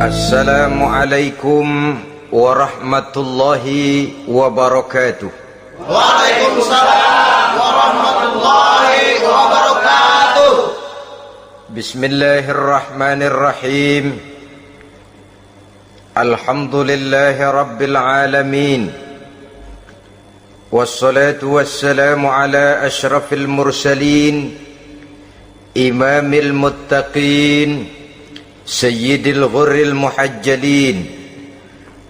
Assalamualaikum warahmatullahi wabarakatuh. Waalaikumsalam warahmatullahi wabarakatuh. Bismillahirrahmanirrahim. Alhamdulillahi rabbil alamin. Wassalatu wassalamu ala ashrafil mursalin, imamil muttaqin, sayyidil ghurril muhajjalin,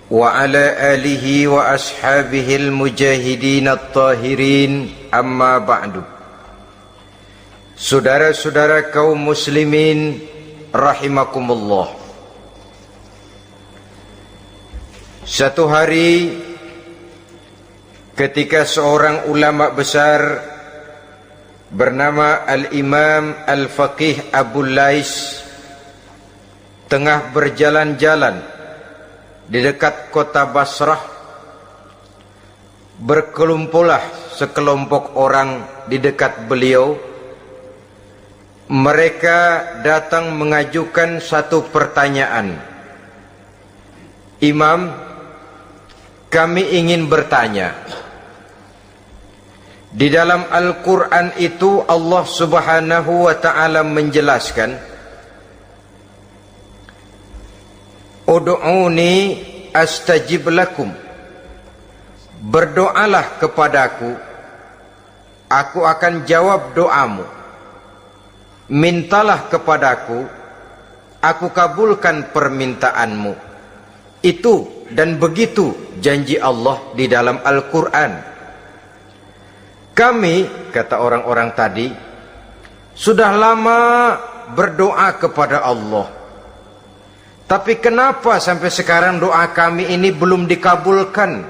wa ala alihi wa ashabihil mujahidin at-tahirin, amma ba'du. Saudara-saudara kaum muslimin rahimakumullah. Satu hari ketika seorang ulama besar bernama Al-Imam Al-Faqih Abu Lais tengah berjalan-jalan di dekat kota Basrah, berkelumpulah sekelompok orang di dekat beliau. Mereka datang mengajukan satu pertanyaan. Imam, kami ingin bertanya. Di dalam Al-Quran itu Allah Subhanahu wa ta'ala menjelaskan, Ud'uni astajib lakum. Berdoalah kepadaku, aku akan jawab doamu. Mintalah kepadaku, aku kabulkan permintaanmu. Itu dan begitu janji Allah di dalam Al-Quran. Kami, kata orang-orang tadi, sudah lama berdoa kepada Allah. Tapi kenapa sampai sekarang doa kami ini belum dikabulkan?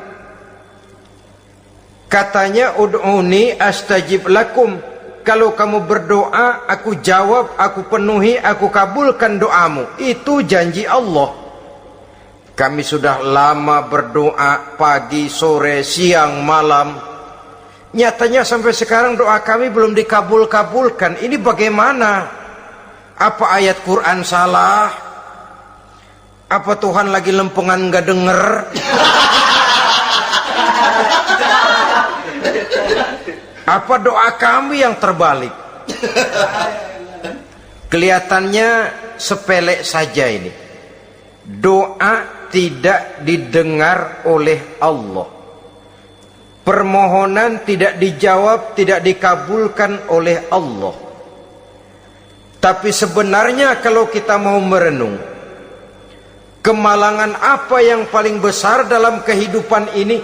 Katanya, Ud'uni astajib lakum. Kalau kamu berdoa, aku jawab, aku penuhi, aku kabulkan doamu. Itu janji Allah. Kami sudah lama berdoa pagi, sore, siang, malam. Nyatanya sampai sekarang doa kami belum dikabul-kabulkan. Ini bagaimana? Apa ayat Quran salah? Apa Tuhan lagi lempengan nggak denger? Apa doa kami yang terbalik? Kelihatannya sepele saja ini. Doa tidak didengar oleh Allah. Permohonan tidak dijawab, tidak dikabulkan oleh Allah. Tapi sebenarnya kalau kita mau merenung, kemalangan apa yang paling besar dalam kehidupan ini?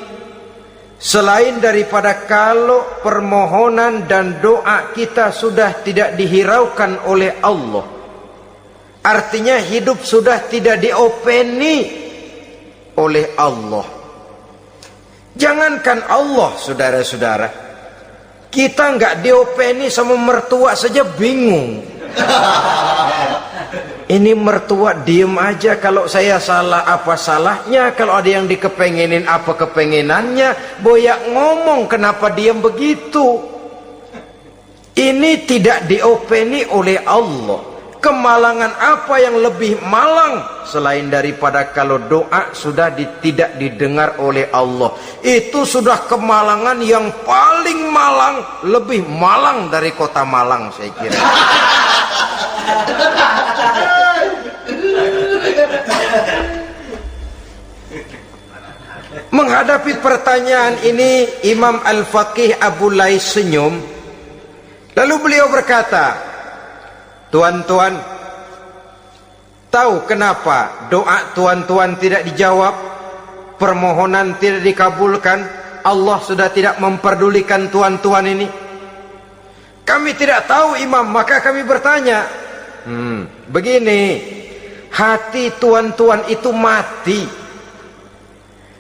Selain daripada kalau permohonan dan doa kita sudah tidak dihiraukan oleh Allah. Artinya hidup sudah tidak diopeni oleh Allah. Jangankan Allah, saudara-saudara, kita nggak diopeni sama mertua saja bingung. Ini mertua diem aja, kalau saya salah apa salahnya, kalau ada yang dikepengenin apa kepengenannya, boyak ngomong kenapa diem begitu. Ini tidak diopeni oleh Allah. Kemalangan apa yang lebih malang selain daripada kalau doa sudah tidak didengar oleh Allah? Itu sudah kemalangan yang paling malang, lebih malang dari kota Malang saya kira. Menghadapi pertanyaan ini, Imam Al-Faqih Abu Lais senyum. Lalu beliau berkata, tuan-tuan, tahu kenapa doa tuan-tuan tidak dijawab, permohonan tidak dikabulkan? Allah sudah tidak memperdulikan tuan-tuan ini. Kami tidak tahu, Imam, maka kami bertanya. Begini, hati tuan-tuan itu mati.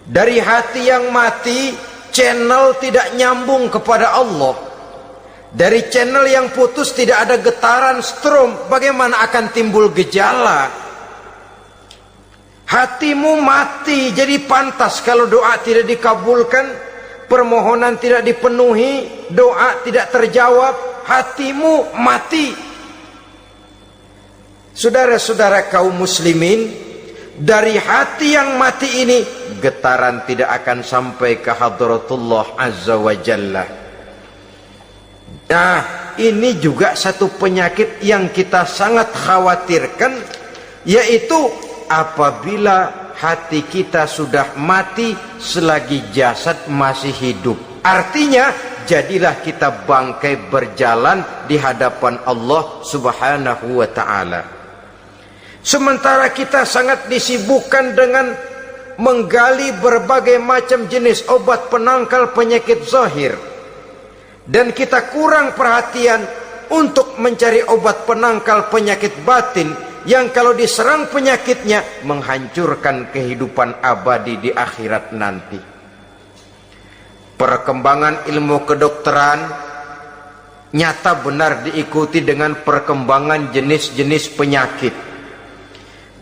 Dari hati yang mati, channel tidak nyambung kepada Allah. Dari channel yang putus tidak ada getaran strom, bagaimana akan timbul gejala? Hatimu mati, jadi pantas kalau doa tidak dikabulkan, permohonan tidak dipenuhi, doa tidak terjawab, hatimu mati. Saudara-saudara kaum muslimin, dari hati yang mati ini, getaran tidak akan sampai ke hadratullah azza wa jalla. Nah, ini juga satu penyakit yang kita sangat khawatirkan, yaitu apabila hati kita sudah mati selagi jasad masih hidup. Artinya, jadilah kita bangkai berjalan di hadapan Allah subhanahu wa ta'ala. Sementara kita sangat disibukkan dengan menggali berbagai macam jenis obat penangkal penyakit zahir, dan kita kurang perhatian untuk mencari obat penangkal penyakit batin yang kalau diserang penyakitnya menghancurkan kehidupan abadi di akhirat nanti. Perkembangan ilmu kedokteran nyata benar diikuti dengan perkembangan jenis-jenis penyakit.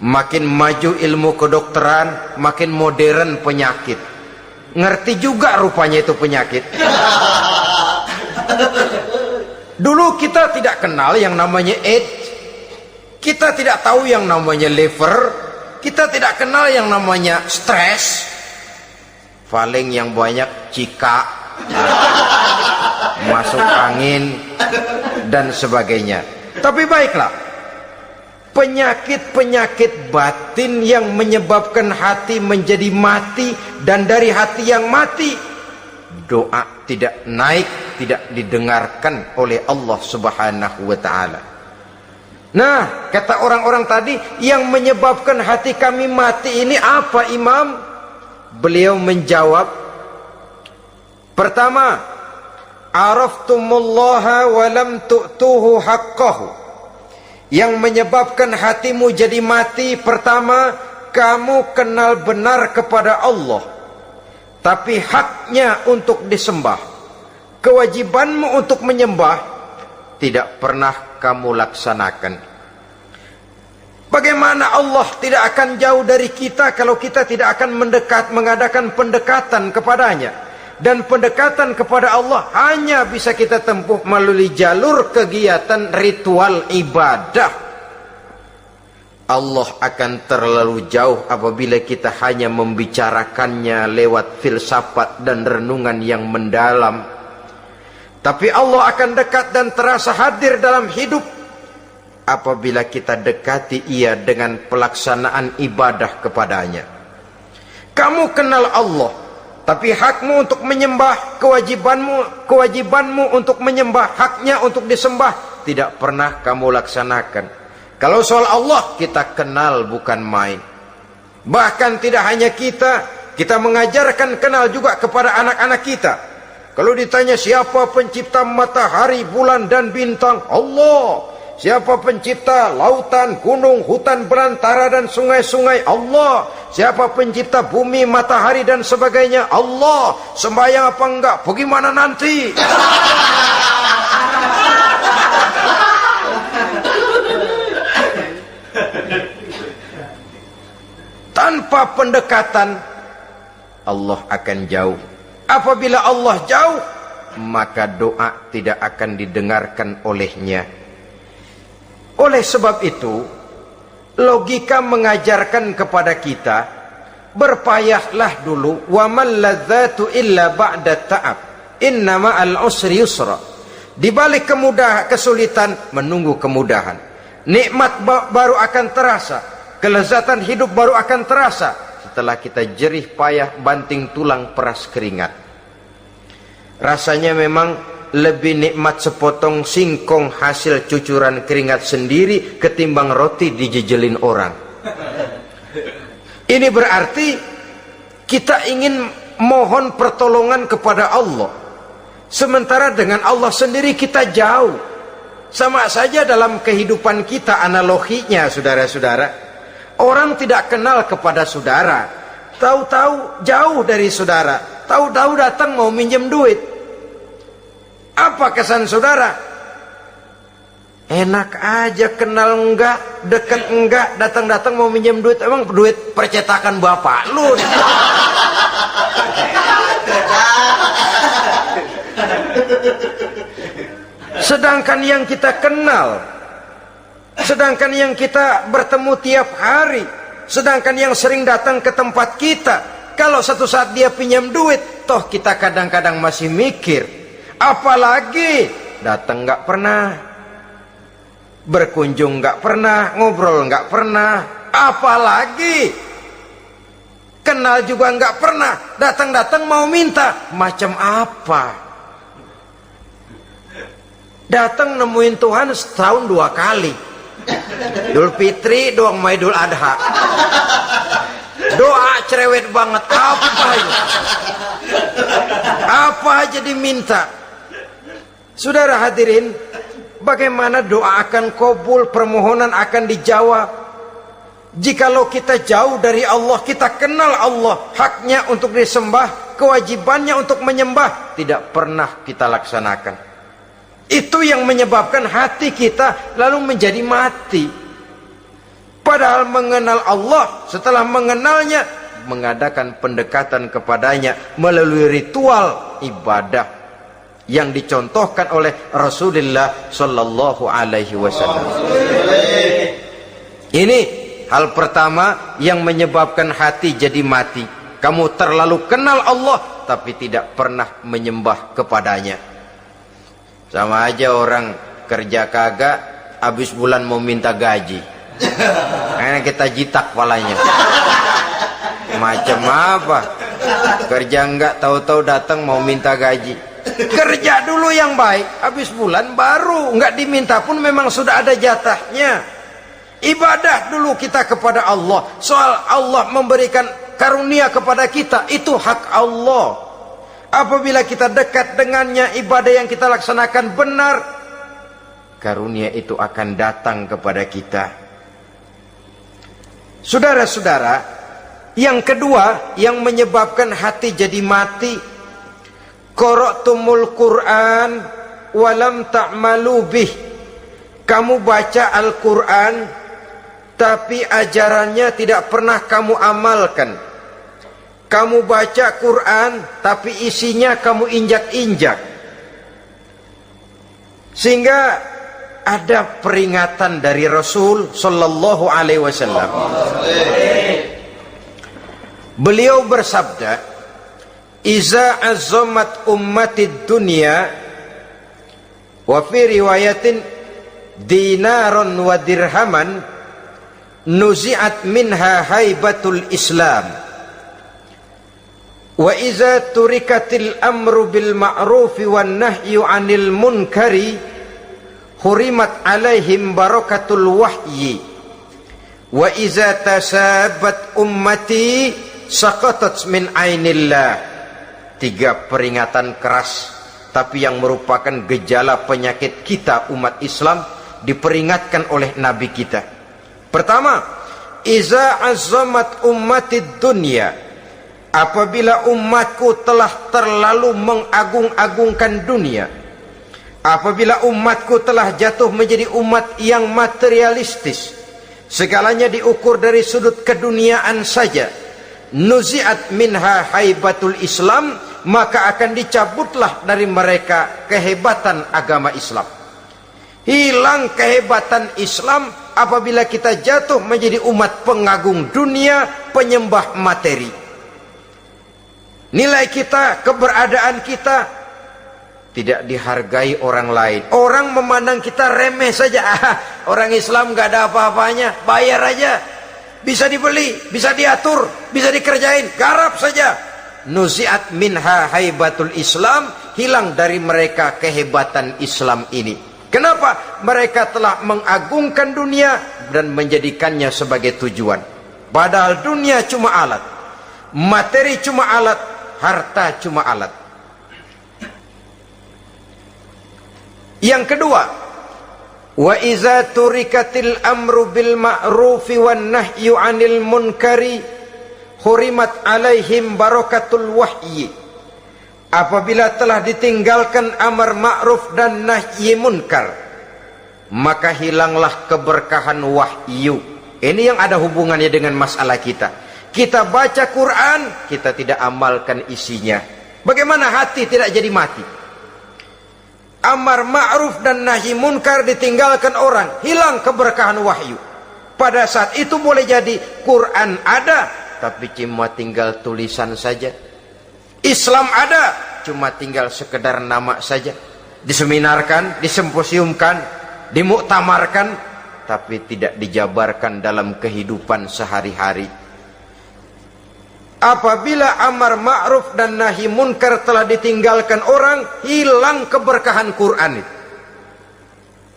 Makin maju ilmu kedokteran, makin modern penyakit. Ngerti juga rupanya itu penyakit. Dulu kita tidak kenal yang namanya AIDS, kita tidak tahu yang namanya liver, kita tidak kenal yang namanya stres, paling yang banyak cika, masuk angin, dan sebagainya. Tapi baiklah, penyakit-penyakit batin yang menyebabkan hati menjadi mati, dan dari hati yang mati, doa tidak naik, tidak didengarkan oleh Allah subhanahu wa ta'ala. Nah, kata orang-orang tadi, yang menyebabkan hati kami mati ini apa, Imam? Beliau menjawab, pertama, araftumullaha wa lam tu'tuhu haqqahu. Yang menyebabkan hatimu jadi mati, pertama, kamu kenal benar kepada Allah, tapi haknya untuk disembah, kewajibanmu untuk menyembah, tidak pernah kamu laksanakan. Bagaimana Allah tidak akan jauh dari kita kalau kita tidak akan mengadakan pendekatan kepadanya? Dan pendekatan kepada Allah hanya bisa kita tempuh melalui jalur kegiatan ritual ibadah. Allah akan terlalu jauh apabila kita hanya membicarakannya lewat filsafat dan renungan yang mendalam. Tapi Allah akan dekat dan terasa hadir dalam hidup apabila kita dekati ia dengan pelaksanaan ibadah kepadanya. Kamu kenal Allah, tapi hakmu untuk menyembah, kewajibanmu untuk menyembah, haknya untuk disembah, tidak pernah kamu laksanakan. Kalau soal Allah kita kenal bukan main. Bahkan tidak hanya kita mengajarkan kenal juga kepada anak-anak kita. Kalau ditanya siapa pencipta matahari, bulan dan bintang? Allah. Siapa pencipta lautan, gunung, hutan belantara dan sungai-sungai? Allah. Siapa pencipta bumi, matahari dan sebagainya? Allah. Sembahyang apa enggak? Bagaimana nanti? Tanpa pendekatan, Allah akan jauh. Apabila Allah jauh, maka doa tidak akan didengarkan olehnya. Oleh sebab itu, logika mengajarkan kepada kita, berpayahlah dulu, wa mal ladzatu illa ba'da ta'ab, innama al-usri yusra. Di balik kesulitan menunggu kemudahan. Nikmat baru akan terasa, kelezatan hidup baru akan terasa setelah kita jerih payah banting tulang peras keringat. Rasanya memang lebih nikmat sepotong singkong hasil cucuran keringat sendiri ketimbang roti dijejelin orang. Ini berarti kita ingin mohon pertolongan kepada Allah, sementara dengan Allah sendiri kita jauh. Sama saja dalam kehidupan kita analoginya, saudara-saudara. Orang tidak kenal kepada saudara, tahu-tahu jauh dari saudara, tahu-tahu datang mau minjem duit. Apa kesan saudara? Enak aja, kenal enggak, dekat enggak, datang-datang mau minjem duit. Emang duit percetakan bapak lu? Sedangkan yang kita kenal, sedangkan yang kita bertemu tiap hari, Sedangkan yang sering datang ke tempat kita, kalau satu saat dia pinjam duit, toh kita kadang-kadang masih mikir. Apalagi datang nggak pernah, berkunjung nggak pernah, ngobrol nggak pernah, apalagi kenal juga nggak pernah, datang-datang mau minta. Macam apa? Datang nemuin Tuhan setahun 2 kali, Idul Fitri doang sama Idul Adha. Doa cerewet banget. Apa itu? Apa aja diminta. Saudara hadirin, bagaimana doa akan kabul, permohonan akan dijawab? Jikalau kita jauh dari Allah, kita kenal Allah, haknya untuk disembah, kewajibannya untuk menyembah, tidak pernah kita laksanakan. Itu yang menyebabkan hati kita lalu menjadi mati. Padahal mengenal Allah, setelah mengenalnya, mengadakan pendekatan kepadanya melalui ritual ibadah yang dicontohkan oleh Rasulullah Sallallahu Alaihi Wasallam. Ini hal pertama yang menyebabkan hati jadi mati. Kamu terlalu kenal Allah tapi tidak pernah menyembah kepadanya. Sama aja orang kerja kagak, habis bulan mau minta gaji. Karena kita jitak palanya. Macam apa? Kerja enggak, tahu-tahu datang mau minta gaji. Kerja dulu yang baik, habis bulan baru enggak diminta pun memang sudah ada jatahnya. Ibadah dulu kita kepada Allah. Soal Allah memberikan karunia kepada kita, itu hak Allah. Apabila kita dekat dengannya, ibadah yang kita laksanakan benar, karunia itu akan datang kepada kita. Saudara-saudara, yang kedua yang menyebabkan hati jadi mati, qara'tumul Qur'an walam ta'malu bih. Kamu baca Al-Quran tapi ajarannya tidak pernah kamu amalkan. Kamu baca Quran tapi isinya kamu injak-injak. Sehingga ada peringatan dari Rasul Sallallahu Alaihi Wasallam. Beliau bersabda, "Iza azzamat ummatid dunya wa fi riwayatin dinaron wa dirhaman nuzi'at minha haibatul Islam. Wa iza turikatil amru bil ma'rufi wan nahyu 'anil munkari hurimat 'alaihim barakatul wahyi. Wa iza tasabat ummati saqatat min 'ainillah." 3 peringatan keras tapi yang merupakan gejala penyakit kita umat Islam diperingatkan oleh Nabi kita. Pertama, iza azzamat ummatid dunya. Apabila umatku telah terlalu mengagung-agungkan dunia, apabila umatku telah jatuh menjadi umat yang materialistis, segalanya diukur dari sudut keduniaan saja, nuzi'at minha haibatul Islam, maka akan dicabutlah dari mereka kehebatan agama Islam. Hilang kehebatan Islam apabila kita jatuh menjadi umat pengagung dunia, penyembah materi. Nilai kita, keberadaan kita tidak dihargai orang lain. Orang memandang kita remeh saja. Orang Islam gak ada apa-apanya, bayar aja. Bisa dibeli, bisa diatur, bisa dikerjain, garap saja. Nuzi'at minha haibatul Islam, hilang dari mereka kehebatan Islam ini. Kenapa? Mereka telah mengagungkan dunia dan menjadikannya sebagai tujuan. Padahal dunia cuma alat, materi cuma alat, harta cuma alat. Yang kedua, wa iza turikatil amru bil ma'rufi wan nahyu 'anil munkari hurimat 'alaihim barakatul wahyi. Apabila telah ditinggalkan amar ma'ruf dan nahi munkar, maka hilanglah keberkahan wahyu. Ini yang ada hubungannya dengan masalah kita. Kita baca Quran, kita tidak amalkan isinya. Bagaimana hati tidak jadi mati? Amar ma'ruf dan nahi munkar ditinggalkan orang, hilang keberkahan wahyu. Pada saat itu boleh jadi Quran ada, tapi cuma tinggal tulisan saja. Islam ada, cuma tinggal sekedar nama saja. Diseminarkan, disimposiumkan, dimuktamarkan, tapi tidak dijabarkan dalam kehidupan sehari-hari. Apabila amar ma'ruf dan nahi munkar telah ditinggalkan orang, hilang keberkahan Quran itu.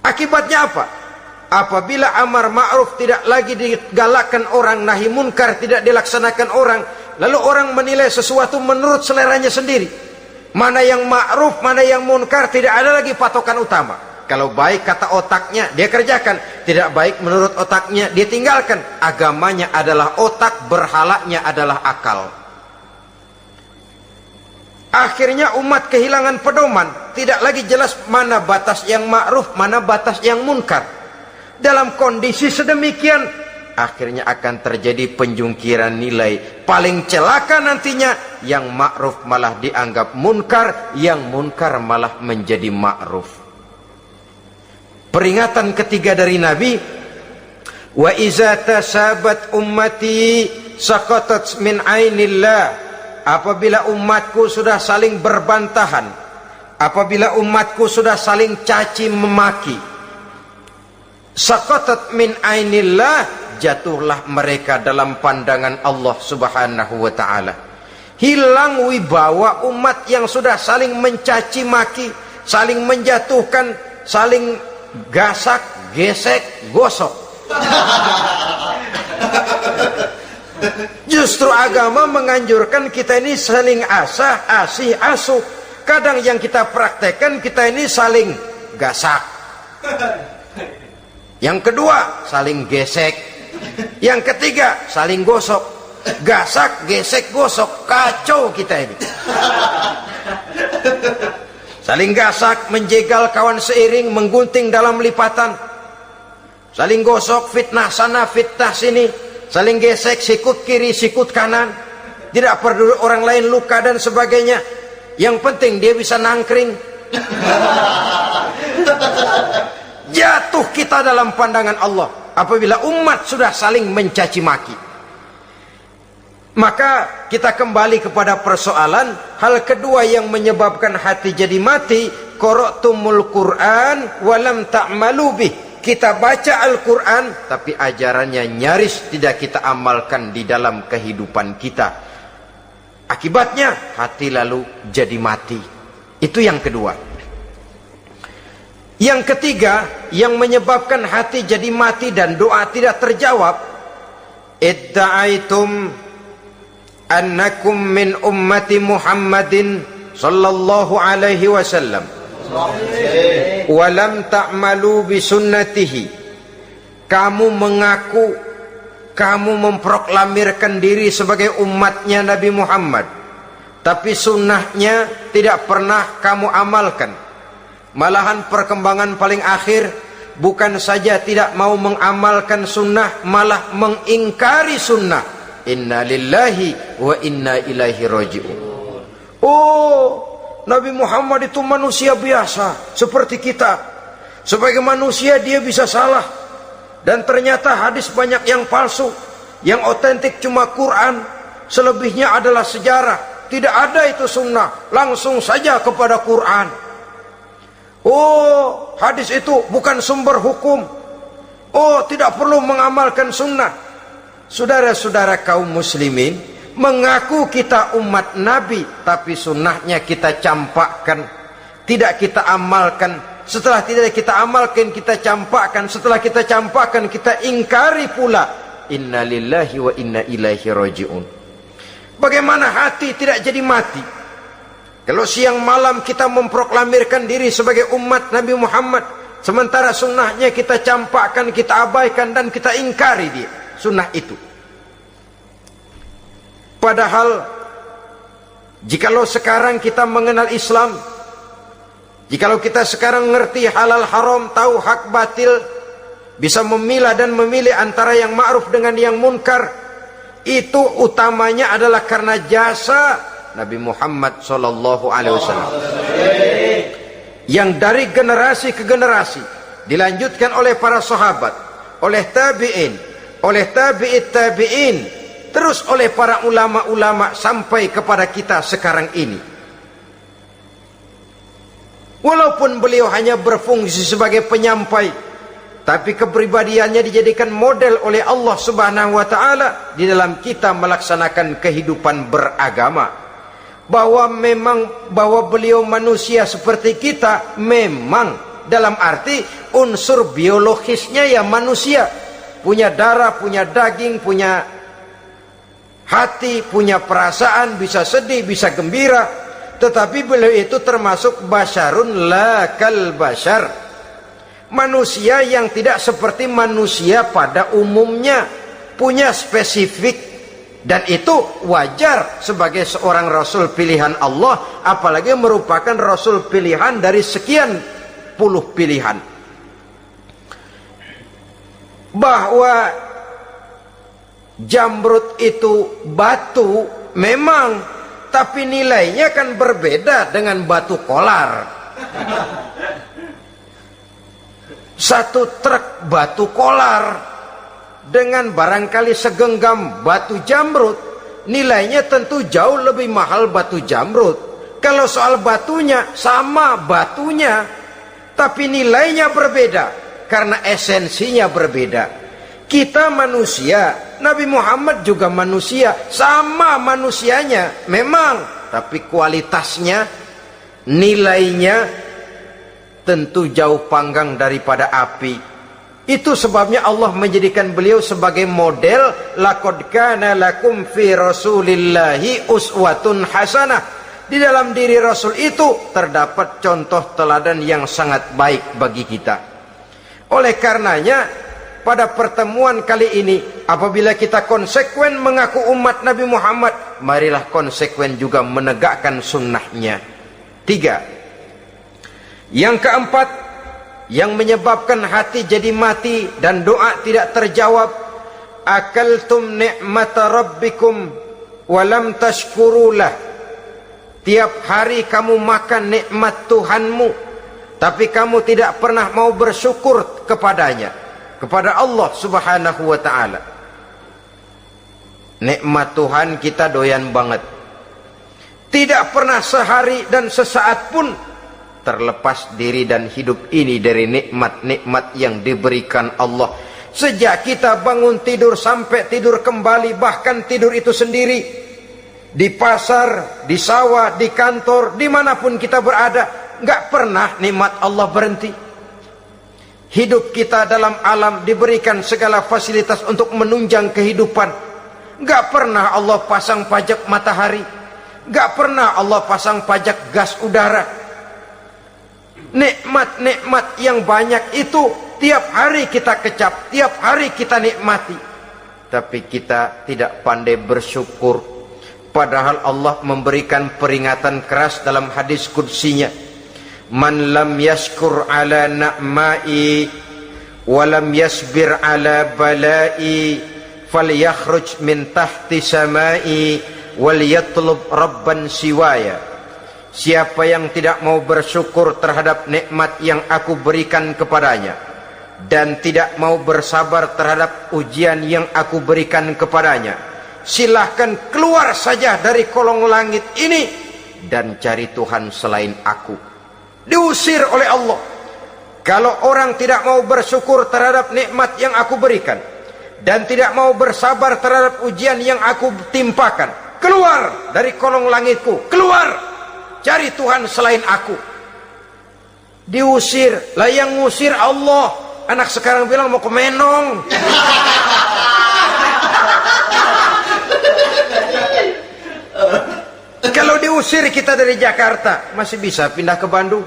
Akibatnya apa? Apabila amar ma'ruf tidak lagi digalakkan orang, nahi munkar tidak dilaksanakan orang, lalu orang menilai sesuatu menurut seleranya sendiri. Mana yang ma'ruf, mana yang munkar, tidak ada lagi patokan utama. Kalau baik kata otaknya, dia kerjakan. Tidak baik menurut otaknya, dia tinggalkan. Agamanya adalah otak, berhalanya adalah akal. Akhirnya umat kehilangan pedoman. Tidak lagi jelas mana batas yang ma'ruf, mana batas yang munkar. Dalam kondisi sedemikian, akhirnya akan terjadi penjungkiran nilai. Paling celaka nantinya, yang ma'ruf malah dianggap munkar, yang munkar malah menjadi ma'ruf. Peringatan ketiga dari Nabi, wa iza tasabat ummati saqatat min ainillah. Apabila umatku sudah saling berbantahan, apabila umatku sudah saling caci memaki, saqatat min ainillah, jatuhlah mereka dalam pandangan Allah Subhanahu wa taala. Hilang wibawa umat yang sudah saling mencaci maki, saling menjatuhkan, saling gasak, gesek, gosok. Justru agama menganjurkan kita ini saling asah, asih, asuh. Kadang yang kita praktekkan, kita ini saling gasak. Yang kedua, saling gesek. Yang ketiga, saling gosok. Gasak, gesek, gosok, kacau kita ini. Saling gasak, menjegal kawan seiring, menggunting dalam lipatan. Saling gosok, fitnah sana, fitnah sini. Saling gesek, sikut kiri, sikut kanan. Tidak peduli orang lain luka dan sebagainya. Yang penting dia bisa nangkring. Jatuh kita dalam pandangan Allah apabila umat sudah saling mencaci maki. Maka kita kembali kepada persoalan. Hal kedua yang menyebabkan hati jadi mati, qara'tumul Qur'an walam ta'malu bih. Kita baca Al-Quran, tapi ajarannya nyaris tidak kita amalkan di dalam kehidupan kita. Akibatnya hati lalu jadi mati. Itu yang kedua. Yang ketiga yang menyebabkan hati jadi mati dan doa tidak terjawab, idda'aitum annakum min ummati Muhammadin sallallahu alaihi wasallam walam ta'malu bisunnatihi. Kamu mengaku, kamu memproklamirkan diri sebagai umatnya Nabi Muhammad, tapi sunnahnya tidak pernah kamu amalkan. Malahan perkembangan paling akhir, bukan saja tidak mau mengamalkan sunnah, malah mengingkari sunnah. Inna lillahi wa inna ilaihi raji'un. Oh, Nabi Muhammad itu manusia biasa seperti kita. Sebagai manusia dia bisa salah. Dan ternyata hadis banyak yang palsu. Yang otentik cuma Quran. Selebihnya adalah sejarah. Tidak ada itu sunnah. Langsung saja kepada Quran. Oh, hadis itu bukan sumber hukum. Oh, tidak perlu mengamalkan sunnah. Saudara-saudara kaum muslimin, mengaku kita umat Nabi, tapi sunnahnya kita campakkan, tidak kita amalkan. Setelah tidak kita amalkan, kita campakkan. Setelah kita campakkan, kita ingkari pula. Inna lillahi wa inna ilaihi raji'un. Bagaimana hati tidak jadi mati? Kalau siang malam kita memproklamirkan diri sebagai umat Nabi Muhammad, sementara sunnahnya kita campakkan, kita abaikan, dan kita ingkari dia sunnah itu. Padahal jikalau sekarang kita mengenal Islam, jikalau kita sekarang ngerti halal haram, tahu hak batil, bisa memilah dan memilih antara yang ma'ruf dengan yang munkar, itu utamanya adalah karena jasa Nabi Muhammad sallallahu alaihi wasallam. Yang dari generasi ke generasi dilanjutkan oleh para sahabat, oleh tabi'in, oleh tabi'in, terus oleh para ulama-ulama sampai kepada kita sekarang ini. Walaupun beliau hanya berfungsi sebagai penyampai, tapi kepribadiannya dijadikan model oleh Allah Subhanahu wa taala di dalam kita melaksanakan kehidupan beragama. Bahwa beliau manusia seperti kita, memang dalam arti unsur biologisnya ya manusia, punya darah, punya daging, punya hati, punya perasaan, bisa sedih, bisa gembira, tetapi beliau itu termasuk basyarun la kal basyar, manusia yang tidak seperti manusia pada umumnya, punya spesifik. Dan itu wajar sebagai seorang Rasul pilihan Allah, apalagi merupakan Rasul pilihan dari sekian puluh pilihan. Bahwa jamrud itu batu memang, tapi nilainya kan berbeda dengan batu kolar. Satu truk batu kolar dengan barangkali segenggam batu jamrud, nilainya tentu jauh lebih mahal batu jamrud. Kalau soal batunya, sama batunya, tapi nilainya berbeda karena esensinya berbeda. Kita manusia, Nabi Muhammad juga manusia, sama manusianya memang, tapi kualitasnya, nilainya tentu jauh panggang daripada api. Itu sebabnya Allah menjadikan beliau sebagai model. Laqad kana lakum fi rasulillahi uswatun hasanah. Di dalam diri Rasul itu terdapat contoh teladan yang sangat baik bagi kita. Oleh karenanya, pada pertemuan kali ini, apabila kita konsekuen mengaku umat Nabi Muhammad, marilah konsekuen juga menegakkan sunnahnya. 3. Yang keempat, yang menyebabkan hati jadi mati dan doa tidak terjawab, akaltum ni'mata rabbikum walam tashkurulah. Tiap hari kamu makan nikmat Tuhanmu, tapi kamu tidak pernah mau bersyukur kepadanya, kepada Allah Subhanahu wa ta'ala. Nikmat Tuhan kita doyan banget, tidak pernah sehari dan sesaat pun terlepas diri dan hidup ini dari nikmat-nikmat yang diberikan Allah. Sejak kita bangun tidur sampai tidur kembali, bahkan tidur itu sendiri, di pasar, di sawah, di kantor, dimanapun kita berada, nggak pernah nikmat Allah berhenti. Hidup kita dalam alam diberikan segala fasilitas untuk menunjang kehidupan. Nggak pernah Allah pasang pajak matahari, nggak pernah Allah pasang pajak gas udara. Nikmat-nikmat yang banyak itu tiap hari kita kecap, tiap hari kita nikmati, tapi kita tidak pandai bersyukur. Padahal Allah memberikan peringatan keras dalam hadis qudsinya, man lam yashkur ala na'mai wa lam yasbir ala balai falyakhruj min tahti samai wal yatlub rabban siwaya. Siapa yang tidak mau bersyukur terhadap nikmat yang aku berikan kepadanya, dan tidak mau bersabar terhadap ujian yang aku berikan kepadanya, silahkan keluar saja dari kolong langit ini dan cari Tuhan selain aku. Diusir oleh Allah. Kalau orang tidak mau bersyukur terhadap nikmat yang aku berikan, dan tidak mau bersabar terhadap ujian yang aku timpakan, keluar dari kolong langitku, keluar, cari Tuhan selain aku. Diusir. Lah yang ngusir Allah. Anak sekarang bilang mau ke Menong. Kalau diusir kita dari Jakarta, masih bisa pindah ke Bandung.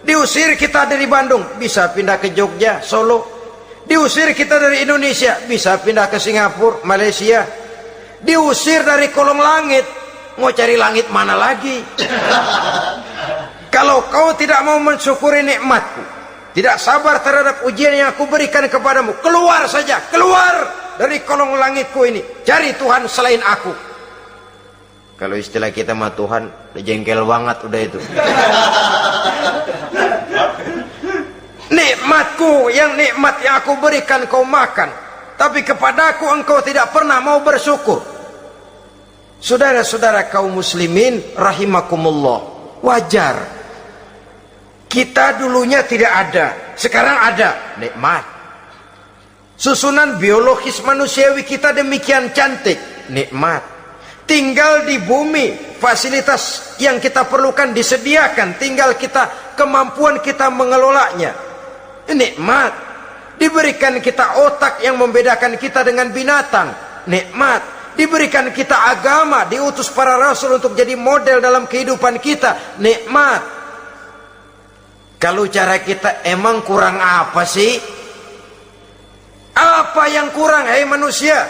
Diusir kita dari Bandung, bisa pindah ke Jogja, Solo. Diusir kita dari Indonesia, bisa pindah ke Singapura, Malaysia. Diusir dari kolong langit, mau cari langit mana lagi? Kalau kau tidak mau mensyukuri nikmatku, tidak sabar terhadap ujian yang aku berikan kepadamu, keluar saja, keluar dari kolong langitku ini, cari Tuhan selain aku. Kalau istilah kita mah Tuhan, udah jengkel banget udah itu. Nikmatku, yang nikmat yang aku berikan kau makan, tapi kepadaku engkau tidak pernah mau bersyukur. Saudara-saudara kaum muslimin rahimakumullah, wajar. Kita dulunya tidak ada, sekarang ada, nikmat. Susunan biologis manusiawi kita demikian cantik, nikmat. Tinggal di bumi, fasilitas yang kita perlukan disediakan, tinggal kemampuan kita mengelolanya, nikmat. Diberikan kita otak yang membedakan kita dengan binatang, nikmat. Diberikan kita agama, diutus para rasul untuk jadi model dalam kehidupan kita, nikmat. Kalau cara kita emang kurang apa sih? Apa yang kurang, hai manusia?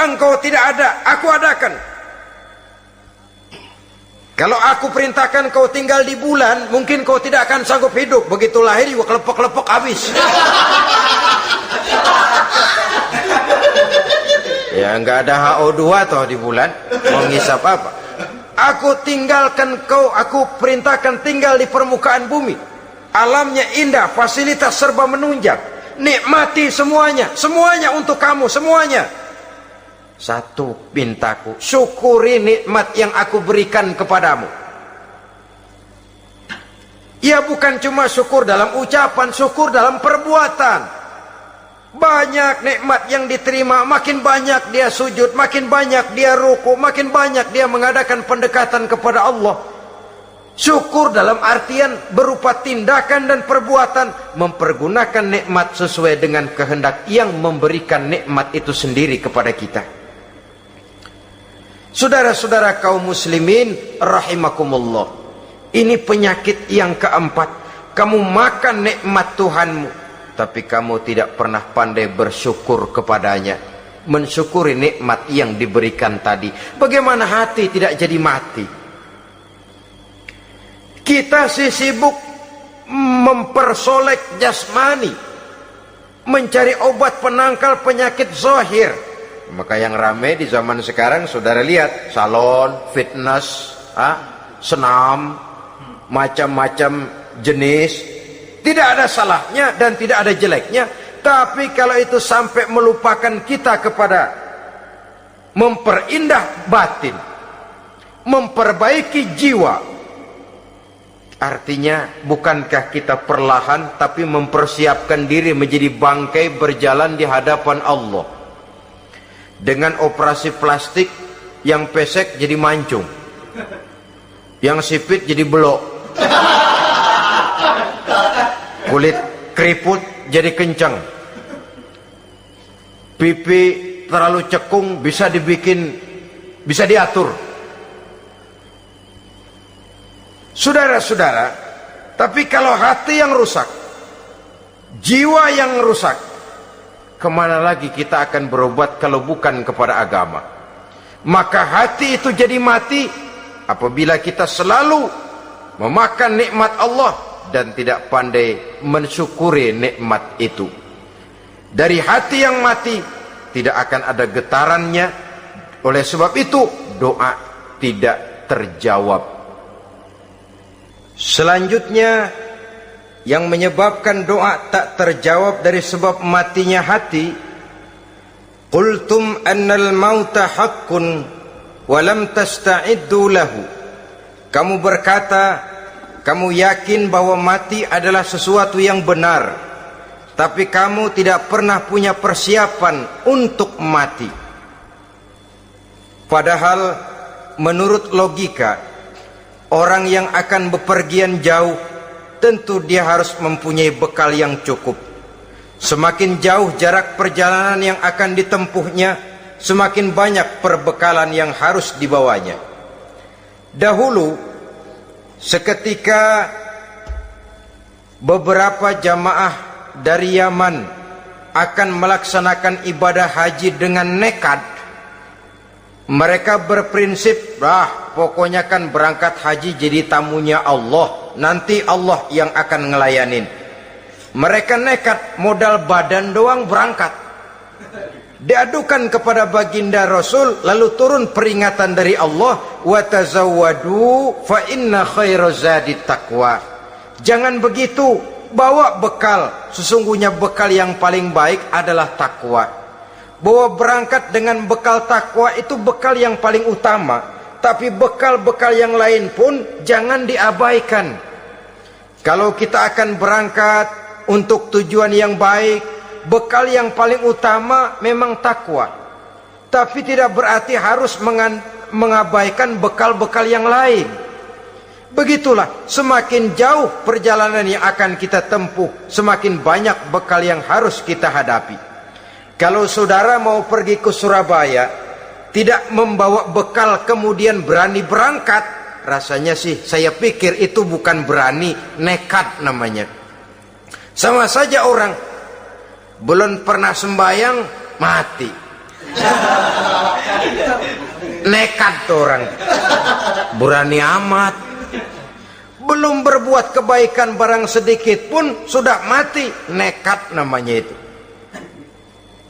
Engkau tidak ada, aku adakan. Kalau aku perintahkan kau tinggal di bulan, mungkin kau tidak akan sanggup hidup. Begitu lahir juga kelepok-kelepok habis. Ya nggak ada HO2 toh di bulan, mau ngisap apa? Aku perintahkan tinggal di permukaan bumi. Alamnya indah, fasilitas serba menunjang. Nikmati semuanya, semuanya untuk kamu, semuanya. Satu pintaku, syukuri nikmat yang aku berikan kepadamu. Ya bukan cuma syukur dalam ucapan, syukur dalam perbuatan. Banyak nikmat yang diterima, makin banyak dia sujud, makin banyak dia ruku, makin banyak dia mengadakan pendekatan kepada Allah. Syukur dalam artian berupa tindakan dan perbuatan, mempergunakan nikmat sesuai dengan kehendak yang memberikan nikmat itu sendiri kepada kita. Saudara-saudara kaum muslimin rahimakumullah, ini penyakit yang keempat. Kamu makan nikmat Tuhanmu, tapi kamu tidak pernah pandai bersyukur kepadanya, mensyukuri nikmat yang diberikan tadi. Bagaimana hati tidak jadi mati? Kita sibuk mempersolek jasmani, mencari obat penangkal penyakit zahir. Maka yang ramai di zaman sekarang, saudara lihat, salon, fitness, senam, macam-macam jenis. Tidak ada salahnya dan tidak ada jeleknya. Tapi kalau itu sampai melupakan kita kepada memperindah batin, memperbaiki jiwa, artinya bukankah kita perlahan tapi mempersiapkan diri menjadi bangkai berjalan di hadapan Allah? Dengan operasi plastik, yang pesek jadi mancung, yang sipit jadi belok, kulit keriput jadi kencang, pipi terlalu cekung bisa diatur. Saudara-saudara, tapi kalau hati yang rusak, jiwa yang rusak, kemana lagi kita akan berobat kalau bukan kepada agama? Maka hati itu jadi mati apabila kita selalu memakan nikmat Allah dan tidak pandai mensyukuri nikmat itu. Dari hati yang mati tidak akan ada getarannya. Oleh sebab itu doa tidak terjawab. Selanjutnya, yang menyebabkan doa tak terjawab dari sebab matinya hati, qultum annal mauta haqqun wa lam tasta'iddu lahu. Kamu berkata, kamu yakin bahwa mati adalah sesuatu yang benar, tapi kamu tidak pernah punya persiapan untuk mati. Padahal menurut logika, orang yang akan bepergian jauh tentu dia harus mempunyai bekal yang cukup. Semakin jauh jarak perjalanan yang akan ditempuhnya, semakin banyak perbekalan yang harus dibawanya. Dahulu, seketika beberapa jamaah dari Yaman akan melaksanakan ibadah haji dengan nekat. Mereka berprinsip, pokoknya kan berangkat haji jadi tamunya Allah, nanti Allah yang akan ngelayanin. Mereka nekat, modal badan doang berangkat. Diadukan kepada baginda Rasul, lalu turun peringatan dari Allah, wa tazawwadu fa inna khairaz zadi taqwa. Jangan begitu, bawa bekal, sesungguhnya bekal yang paling baik adalah takwa. bahwa berangkat dengan bekal takwa itu bekal yang paling utama, tapi bekal-bekal yang lain pun jangan diabaikan. Kalau kita akan berangkat untuk tujuan yang baik, bekal yang paling utama memang takwa, tapi tidak berarti harus mengabaikan bekal-bekal yang lain. Begitulah, semakin jauh perjalanan yang akan kita tempuh, semakin banyak bekal yang harus kita hadapi. Kalau saudara mau pergi ke Surabaya, tidak membawa bekal kemudian berani berangkat, rasanya sih saya pikir itu bukan berani, nekat namanya. Sama saja orang belum pernah sembahyang mati, nekat tuh orang, berani amat. Belum berbuat kebaikan barang sedikit pun sudah mati, nekat namanya itu.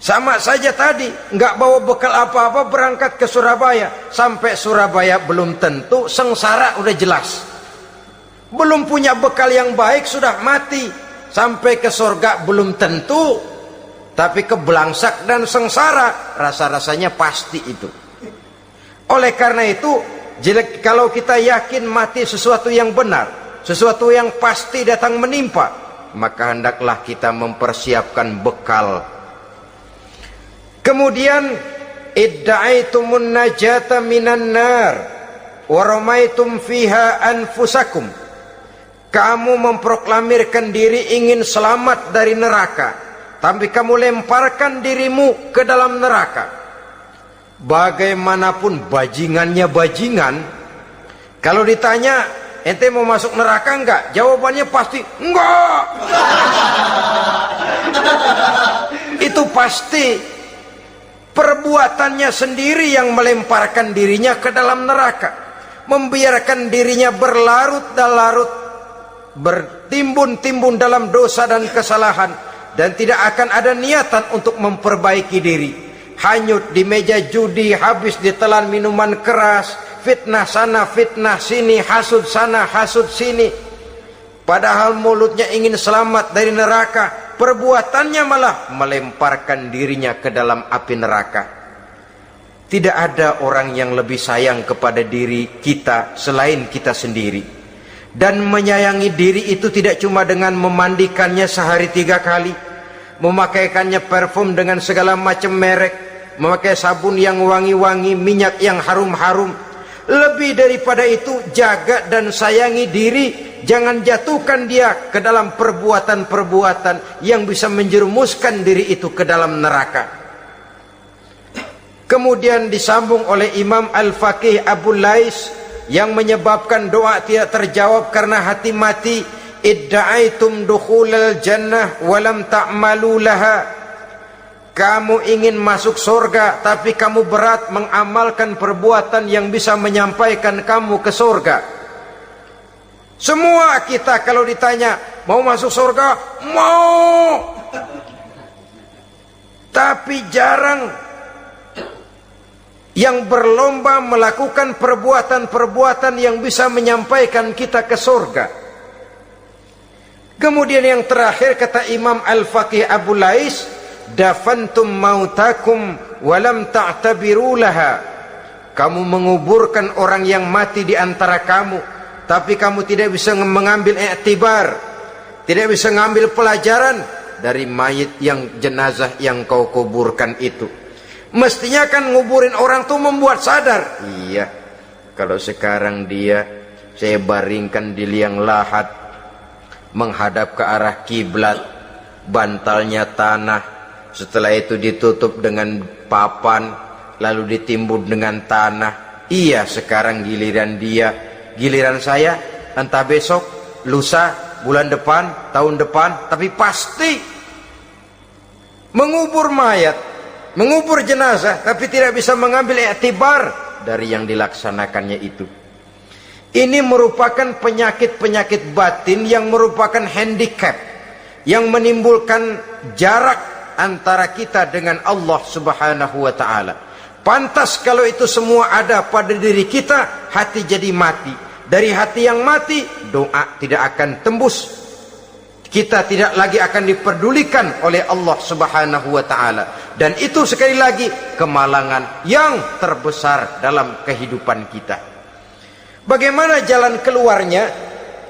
Sama saja tadi, nggak bawa bekal apa-apa berangkat ke Surabaya, sampai Surabaya belum tentu, sengsara udah jelas. Belum punya bekal yang baik sudah mati, sampai ke surga belum tentu, tapi kebelangsak dan sengsara rasa-rasanya pasti itu. Oleh karena itu, kalau kita yakin mati sesuatu yang benar, sesuatu yang pasti datang menimpa, maka hendaklah kita mempersiapkan bekal. Kemudian, idda'aitumun najata minan nar wa ramaitum fiha anfusakum. Kamu memproklamirkan diri ingin selamat dari neraka, tapi kamu lemparkan dirimu ke dalam neraka. Bagaimanapun bajingannya bajingan, kalau ditanya ente mau masuk neraka enggak, jawabannya pasti enggak. Itu pasti perbuatannya sendiri yang melemparkan dirinya ke dalam neraka, membiarkan dirinya berlarut-larut, bertimbun-timbun dalam dosa dan kesalahan, dan tidak akan ada niatan untuk memperbaiki diri. Hanyut di meja judi, habis ditelan minuman keras, fitnah sana fitnah sini, hasud sana hasud sini. Padahal mulutnya ingin selamat dari neraka, perbuatannya malah melemparkan dirinya ke dalam api neraka. Tidak ada orang yang lebih sayang kepada diri kita selain kita sendiri. Dan menyayangi diri itu tidak cuma dengan memandikannya sehari 3 kali, memakaikannya parfum dengan segala macam merek, memakai sabun yang wangi-wangi, minyak yang harum-harum. Lebih daripada itu, jaga dan sayangi diri, jangan jatuhkan dia ke dalam perbuatan-perbuatan yang bisa menjerumuskan diri itu ke dalam neraka. Kemudian disambung oleh Imam Al-Faqih Abu Lais yang menyebabkan doa tidak terjawab karena hati mati, idda'aitum dukhulal jannah walam ta'malu laha. Kamu ingin masuk surga, tapi kamu berat mengamalkan perbuatan yang bisa menyampaikan kamu ke surga. Semua kita kalau ditanya mau masuk surga, mau, tapi jarang yang berlomba melakukan perbuatan-perbuatan yang bisa menyampaikan kita ke surga. Kemudian yang terakhir kata Imam Al-Faqih Abu Lais, dafantum mautakum walam ta'tabiru laha. Kamu menguburkan orang yang mati di antara kamu, tapi kamu tidak bisa mengambil iktibar, tidak bisa mengambil pelajaran dari mayit yang jenazah yang kau kuburkan itu. Mestinya kan nguburin orang tuh membuat sadar. Iya, kalau sekarang dia saya baringkan di liang lahat, menghadap ke arah kiblat, bantalnya tanah, setelah itu ditutup dengan papan, lalu ditimbun dengan tanah. Iya, sekarang giliran dia, giliran saya, entah besok, lusa, bulan depan, tahun depan, tapi pasti mengubur mayat, mengubur jenazah, tapi tidak bisa mengambil iktibar dari yang dilaksanakannya itu. Ini merupakan penyakit-penyakit batin yang merupakan handicap, yang menimbulkan jarak antara kita dengan Allah Subhanahu wa ta'ala. Pantas kalau itu semua ada pada diri kita, hati jadi mati. Dari hati yang mati, doa tidak akan tembus. kita tidak lagi akan diperdulikan oleh Allah Subhanahu wa taala. Dan itu sekali lagi kemalangan yang terbesar dalam kehidupan kita. Bagaimana jalan keluarnya?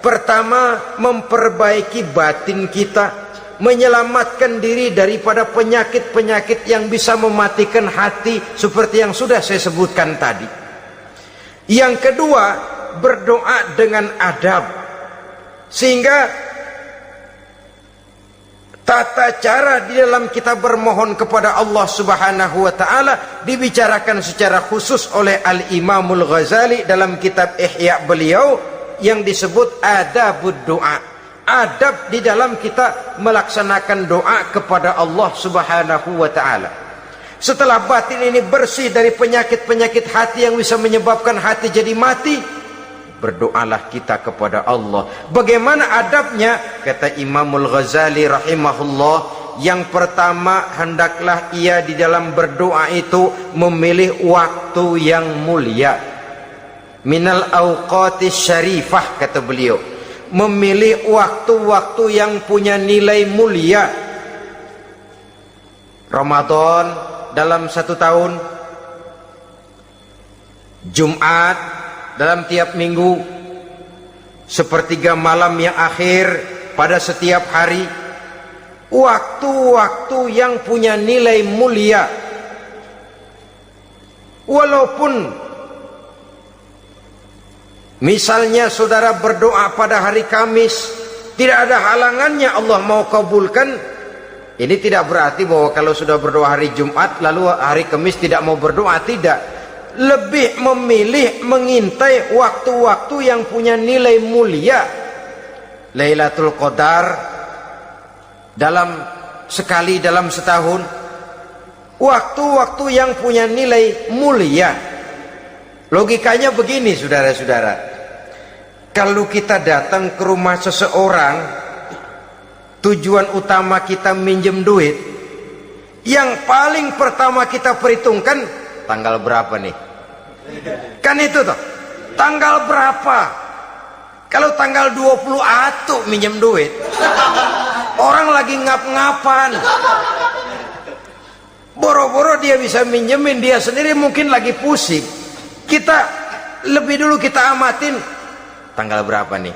Pertama, memperbaiki batin kita, menyelamatkan diri daripada penyakit-penyakit yang bisa mematikan hati seperti yang sudah saya sebutkan tadi. Yang kedua, berdoa dengan adab, sehingga tata cara di dalam kita bermohon kepada Allah Subhanahu wa taala dibicarakan secara khusus oleh Al-Imamul Ghazali dalam kitab Ihya beliau yang disebut adabud doa. Adab di dalam kita melaksanakan doa kepada Allah Subhanahu wa taala. Setelah batin ini bersih dari penyakit-penyakit hati yang bisa menyebabkan hati jadi mati, berdoalah kita kepada Allah. Bagaimana adabnya? Kata Imamul Ghazali rahimahullah, yang pertama, hendaklah ia di dalam berdoa itu memilih waktu yang mulia. Minal awqatis syarifah, kata beliau. Memilih waktu-waktu yang punya nilai mulia. Ramadan dalam 1 tahun, Jumat dalam tiap minggu, sepertiga malam yang akhir pada setiap hari. Waktu-waktu yang punya nilai mulia. Walaupun misalnya saudara berdoa pada hari Kamis, tidak ada halangannya Allah mau kabulkan. Ini tidak berarti bahwa kalau sudah berdoa hari Jumat lalu hari Kamis tidak mau berdoa, tidak. Lebih memilih mengintai waktu-waktu yang punya nilai mulia. Lailatul Qadar sekali dalam setahun. Waktu-waktu yang punya nilai mulia. Logikanya begini, saudara-saudara. Kalau kita datang ke rumah seseorang, tujuan utama kita minjem duit, yang paling pertama kita perhitungkan tanggal berapa nih? Kan itu toh, tanggal berapa? Kalau tanggal 20 atuh minjem duit, orang lagi ngap-ngapan, boro-boro dia bisa minjemin, dia sendiri mungkin lagi pusing. Kita lebih dulu kita amatin tanggal berapa nih,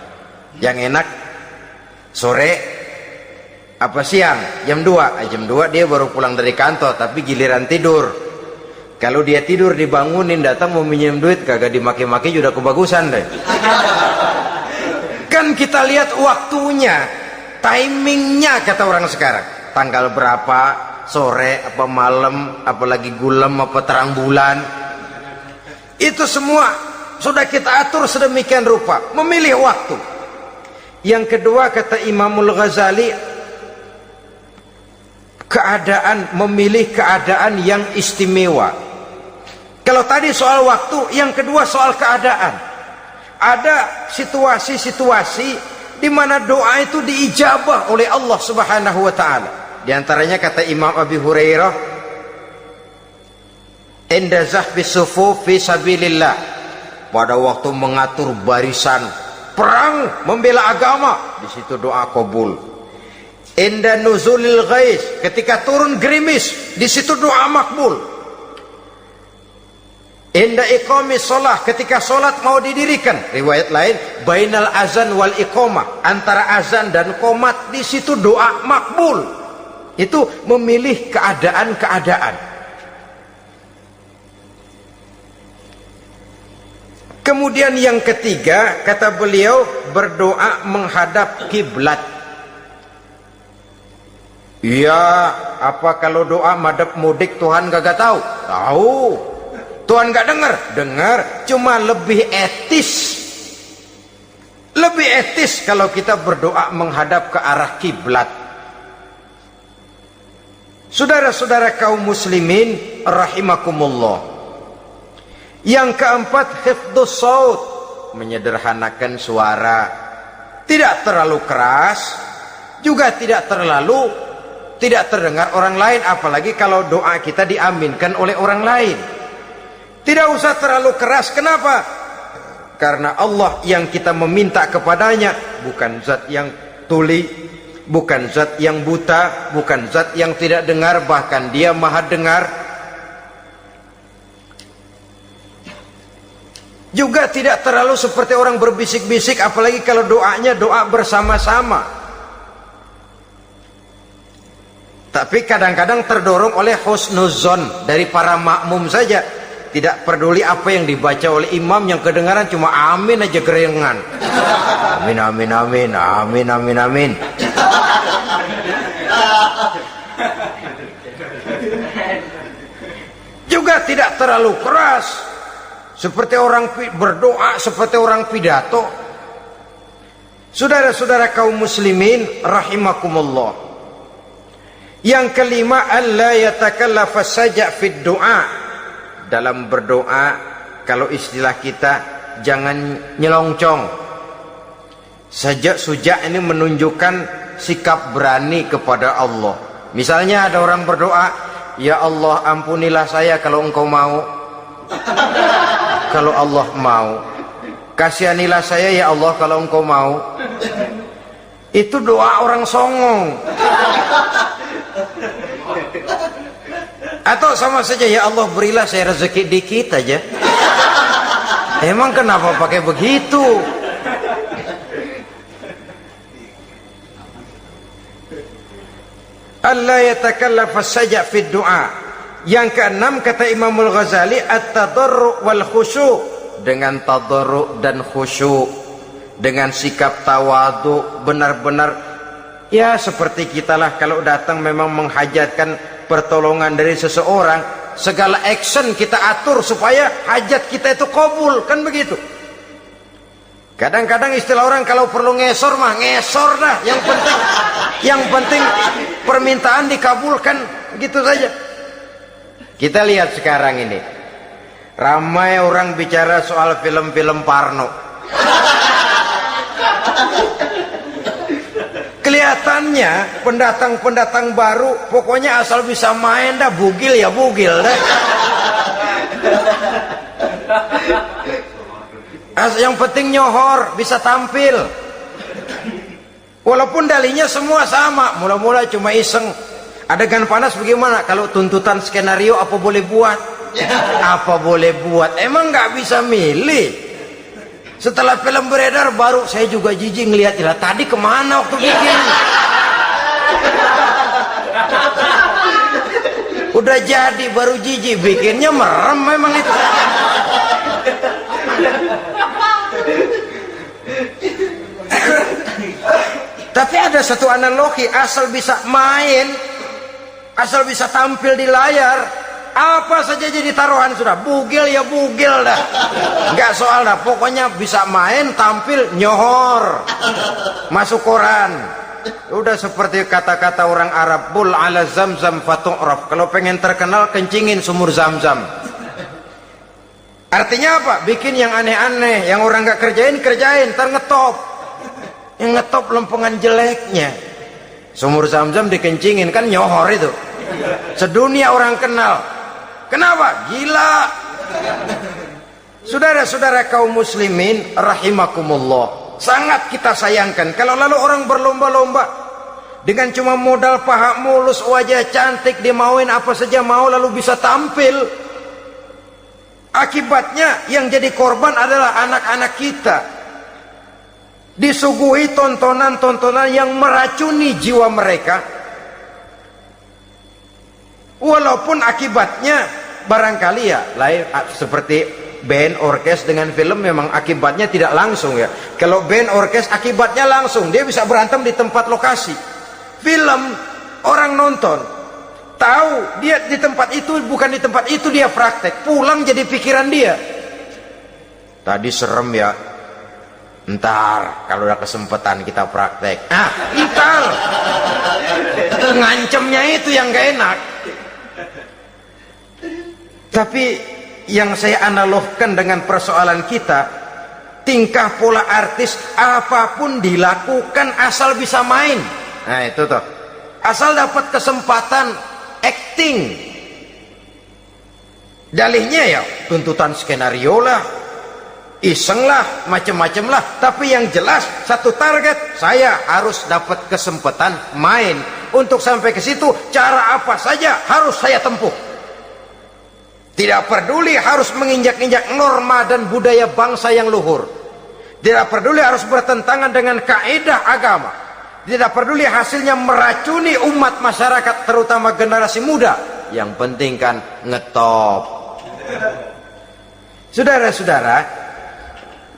yang enak sore apa siang, jam 2. Jam 2 dia baru pulang dari kantor, tapi giliran tidur. Kalau dia tidur dibangunin datang mau minjem duit, kagak dimaki-maki sudah kebagusan deh. Kan kita lihat waktunya, timingnya, kata orang sekarang. Tanggal berapa, sore apa malam, apalagi gulem apa terang bulan. Itu semua sudah kita atur sedemikian rupa, memilih waktu. Yang kedua, kata Imamul Ghazali, keadaan, memilih keadaan yang istimewa. Kalau tadi soal waktu, yang kedua soal keadaan. Ada situasi-situasi di mana doa itu diijabah oleh Allah Subhanahu wa taala. Di antaranya kata Imam Abi Hurairah, "Inda zahbis sufuf fi sabilillah." Pada waktu mengatur barisan perang membela agama, di situ doa kabul. Inda nuzulil ghais, ketika turun gerimis, di situ doa makbul. Inda iqamis shalah, ketika solat mau didirikan, riwayat lain bainal azan wal iqamah, antara azan dan qomat, di situ doa makbul. Itu memilih keadaan-keadaan. Kemudian yang ketiga, kata beliau, berdoa menghadap kiblat. Ya, apa kalau doa madhab mudik Tuhan gak tahu? Tahu. Tuhan gak dengar? Dengar. Cuma lebih etis. Lebih etis kalau kita berdoa menghadap ke arah kiblat. Saudara-saudara kaum muslimin rahimakumullah. Yang keempat, hifdzus saut, menyederhanakan suara. Tidak terlalu keras, juga tidak terdengar orang lain, apalagi kalau doa kita diaminkan oleh orang lain. Tidak usah terlalu keras. Kenapa? Karena Allah yang kita meminta kepadanya bukan zat yang tuli, bukan zat yang buta, bukan zat yang tidak dengar, bahkan dia maha dengar. Juga tidak terlalu seperti orang berbisik-bisik, apalagi kalau doanya doa bersama-sama. Tapi kadang-kadang terdorong oleh husnuzon dari para makmum saja. Tidak peduli apa yang dibaca oleh imam, yang kedengaran cuma amin aja gerengan. Amin, amin, amin, amin, amin, amin. Juga tidak terlalu keras, seperti orang berdoa, seperti orang pidato. Saudara-saudara kaum muslimin rahimakumullah. Yang kelima, alla yatakallafa saja' fid du'a. Dalam berdoa, kalau istilah kita, jangan nyelongcong. Sajak sujak ini menunjukkan sikap berani kepada Allah. Misalnya ada orang berdoa, ya Allah ampunilah saya kalau engkau mau. Kalau Allah mau. Kasihanilah saya ya Allah kalau engkau mau. Itu doa orang songong. Atau sama saja, ya Allah berilah saya rezeki dikit aja. Emang kenapa pakai begitu? Allah yatakallafa saja fid du'a. Yang keenam kata Imamul Ghazali, at-tadarru' wal khusyu'. Dengan tadarru' dan khusyu', dengan sikap tawadu, benar-benar ya seperti kitalah kalau datang memang menghajatkan pertolongan dari seseorang, segala action kita atur supaya hajat kita itu kabul, kan begitu. Kadang-kadang istilah orang kalau perlu ngesor mah ngesor dah, yang penting permintaan dikabulkan, gitu saja. Kita lihat sekarang ini, ramai orang bicara soal film-film Parno. Kelihatannya pendatang-pendatang baru pokoknya asal bisa main dah, bugil ya bugil dah. Yang penting nyohor, bisa tampil. Walaupun dalinya semua sama, mula-mula cuma iseng. Adegan panas bagaimana? Kalau tuntutan skenario apa boleh buat? Apa boleh buat? Emang nggak bisa milih. Setelah film beredar baru saya juga jijik ngeliat, lah tadi kemana waktu bikin? Udah jadi baru jijik, bikinnya merem memang itu. Tapi ada satu analogi, asal bisa main, asal bisa tampil di layar, apa saja jadi taruhan sudah. Bugil ya bugil dah, nggak soal dah, pokoknya bisa main, tampil, nyohor, masuk koran. Udah seperti kata-kata orang Arab, bul ala zamzam fatu'raf. Kalau pengen terkenal kencingin sumur Zamzam. Artinya apa? Bikin yang aneh-aneh, yang orang nggak kerjain ntar ngetop. Yang ngetop lempengan jeleknya. Sumur Zamzam dikencingin, kan nyohor itu. Sedunia orang kenal. Kenapa? Gila. Saudara-saudara kaum muslimin rahimakumullah, sangat kita sayangkan kalau lalu orang berlomba-lomba dengan cuma modal paha mulus, wajah cantik, dimauin apa saja mau lalu bisa tampil. Akibatnya yang jadi korban adalah anak-anak kita, disuguhi tontonan-tontonan yang meracuni jiwa mereka. Walaupun akibatnya barangkali ya lain, seperti band orkes dengan film memang akibatnya tidak langsung ya. Kalau band orkes akibatnya langsung, dia bisa berantem di tempat lokasi. Film orang nonton tahu dia di tempat itu, bukan di tempat itu dia praktek, pulang jadi pikiran dia, tadi serem ya, ntar kalau udah kesempatan kita praktek. Ntar ngancemnya itu yang gak enak. Tapi yang saya analogkan dengan persoalan kita, tingkah pola artis apapun dilakukan asal bisa main. Nah itu tuh, asal dapat kesempatan acting. Dalihnya ya tuntutan skenario lah, iseng lah, macam-macam lah, tapi yang jelas satu target, saya harus dapat kesempatan main. Untuk sampai ke situ, cara apa saja harus saya tempuh. Tidak peduli harus menginjak-injak norma dan budaya bangsa yang luhur, tidak peduli harus bertentangan dengan kaidah agama, tidak peduli hasilnya meracuni umat masyarakat, terutama generasi muda. Yang penting kan ngetop. Saudara-saudara,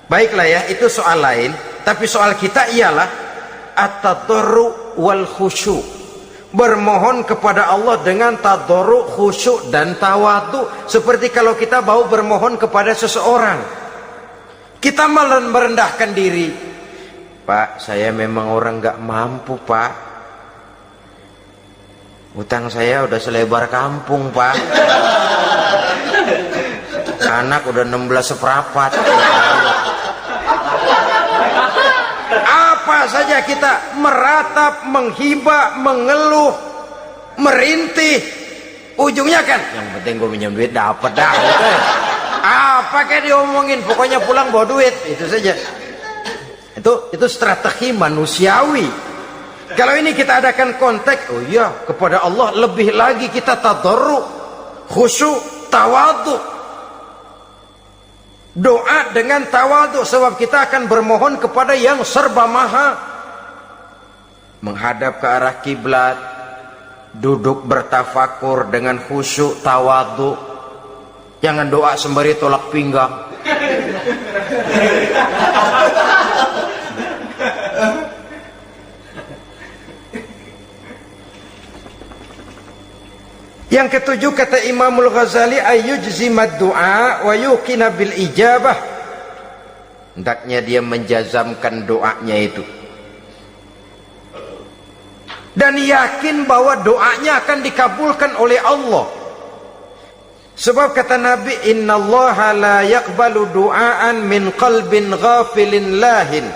baiklah ya, itu soal lain. Tapi soal kita ialah at-tadarru wal khusyu', bermohon kepada Allah dengan tadarru, khusyuk dan tawadhu. Seperti kalau kita mau bermohon kepada seseorang, kita malah merendahkan diri. Pak, saya memang orang gak mampu, Pak. Utang saya udah selebar kampung, Pak. Anak udah 16 seperempat. Apa saja kita meratap, menghibah, mengeluh, merintih, ujungnya kan yang penting gue minjem duit dapat dah gitu. Apa kayak diomongin, pokoknya pulang bawa duit, itu saja. Itu strategi manusiawi. Kalau ini kita adakan konteks, oh iya, kepada Allah lebih lagi kita tadarru, khusyuk, tawadhu. Doa dengan tawadhu, sebab kita akan bermohon kepada yang serba maha. Menghadap ke arah kiblat, duduk bertafakur dengan khusyuk, tawadhu. Jangan doa sembari tolak pinggang. Yang ketujuh, kata Imamul Ghazali, ayyujzimad du'a wa yuqina bil ijabah. Hendaknya dia menjazamkan doanya itu dan yakin bahwa doanya akan dikabulkan oleh Allah. Sebab kata Nabi, innallaha la yaqbalu du'aan min qalbin ghafilin lahin.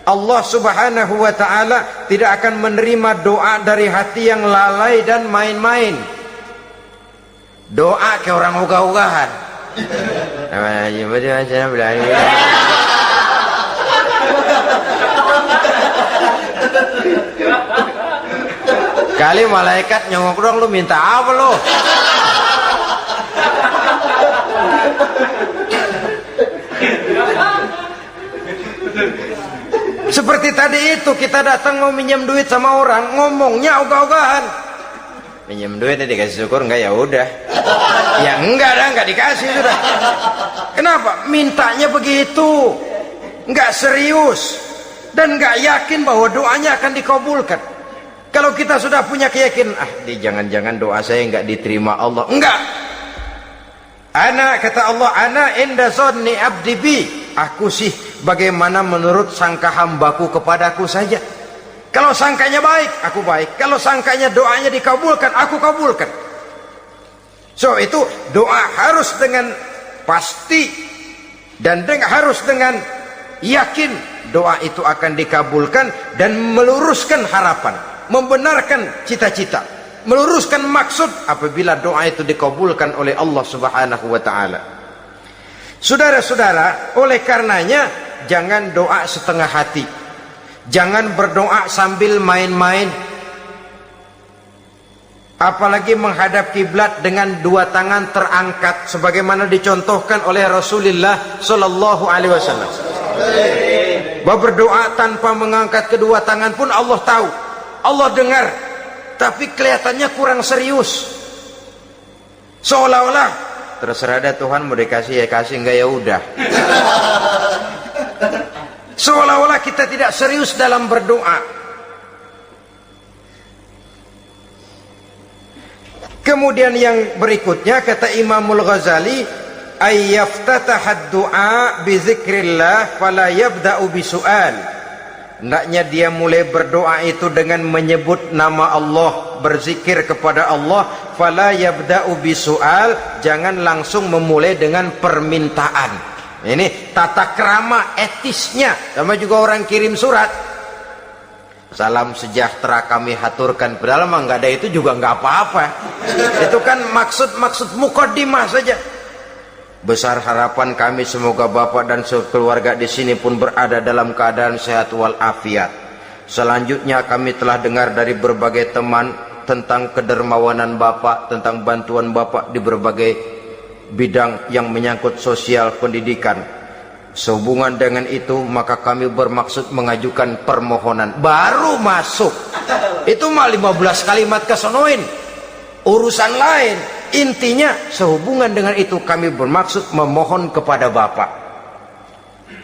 Allah subhanahu wa ta'ala tidak akan menerima doa dari hati yang lalai dan main-main. Doa ke orang ogah-ogahan. Kali malaikat nyongok dong, lu minta apa lu? Seperti tadi itu, kita datang mau minjem duit sama orang, ngomongnya ogah-ogahan. Minjem duit dikasih syukur enggak, ya udah. Ya enggak dah, enggak dikasih sudah. Kenapa? Mintanya begitu, enggak serius dan enggak yakin bahwa doanya akan dikabulkan. Kalau kita sudah punya keyakinan, jangan-jangan doa saya enggak diterima Allah. Enggak. Ana, kata Allah, ana inda zanni abdi bi. Aku sih bagaimana menurut sangka hambaku kepadaku saja. Kalau sangkanya baik, aku baik. Kalau sangkanya doanya dikabulkan, aku kabulkan. So itu doa harus dengan pasti dan harus dengan yakin doa itu akan dikabulkan dan meluruskan harapan, membenarkan cita-cita, meluruskan maksud apabila doa itu dikabulkan oleh Allah Subhanahu wa taala. Saudara-saudara, oleh karenanya jangan doa setengah hati. Jangan berdoa sambil main-main. Apalagi menghadap kiblat dengan dua tangan terangkat sebagaimana dicontohkan oleh Rasulullah sallallahu alaihi wasallam. Bahwa berdoa tanpa mengangkat kedua tangan pun Allah tahu, Allah dengar, tapi kelihatannya kurang serius. Seolah-olah terserah dah Tuhan, mau dikasih ya kasih, enggak ya udah. Seolah-olah kita tidak serius dalam berdoa. Kemudian yang berikutnya, kata Imamul Ghazali, ayyaftatahad du'a bi zikrillah fala yabda'u bisu'al. Hendaknya dia mulai berdoa itu dengan menyebut nama Allah, berzikir kepada Allah. Fala yabda'u bisu'al, jangan langsung memulai dengan permintaan. Ini tata krama etisnya. Sama juga orang kirim surat, salam sejahtera kami haturkan, padahal mah nggak ada itu juga nggak apa-apa. Itu kan maksud mukaddimah saja. Besar harapan kami semoga Bapak dan sekeluarga di sini pun berada dalam keadaan sehat walafiat. Selanjutnya kami telah dengar dari berbagai teman tentang kedermawanan Bapak, tentang bantuan Bapak di berbagai bidang yang menyangkut sosial pendidikan. Sehubungan dengan itu maka kami bermaksud mengajukan permohonan. Baru masuk itu mah 15 kalimat kesonoin, urusan lain. Intinya sehubungan dengan itu kami bermaksud memohon kepada Bapak.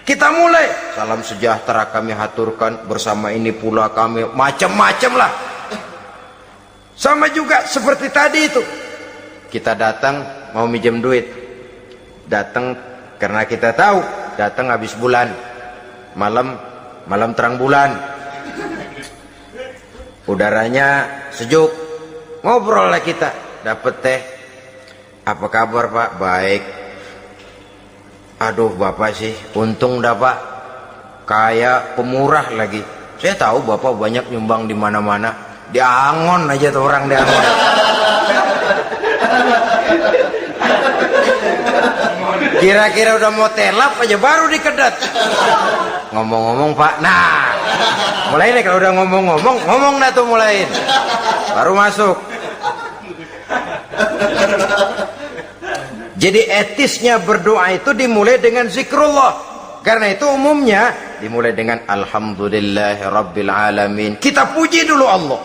Kita mulai. Salam sejahtera kami haturkan, bersama ini pula kami macam-macam lah. Sama juga seperti tadi itu. Kita datang mau minjem duit. Datang karena kita tahu datang habis bulan. Malam terang bulan. Udaranya sejuk. Ngobrol lah kita, dapat teh. Apa kabar Pak? Baik. Aduh Bapak sih, untung dah Pak. Kayak pemurah lagi. Saya tahu Bapak banyak nyumbang di mana-mana. Di Angon aja tuh orang di Angon. Kira-kira udah mau telap aja baru dikedat. Ngomong-ngomong Pak, nah mulai nih kalau udah ngomong dah tuh mulain. Baru masuk. Jadi etisnya berdoa itu dimulai dengan zikrullah. Karena itu umumnya dimulai dengan alhamdulillahirabbil alamin. Kita puji dulu Allah.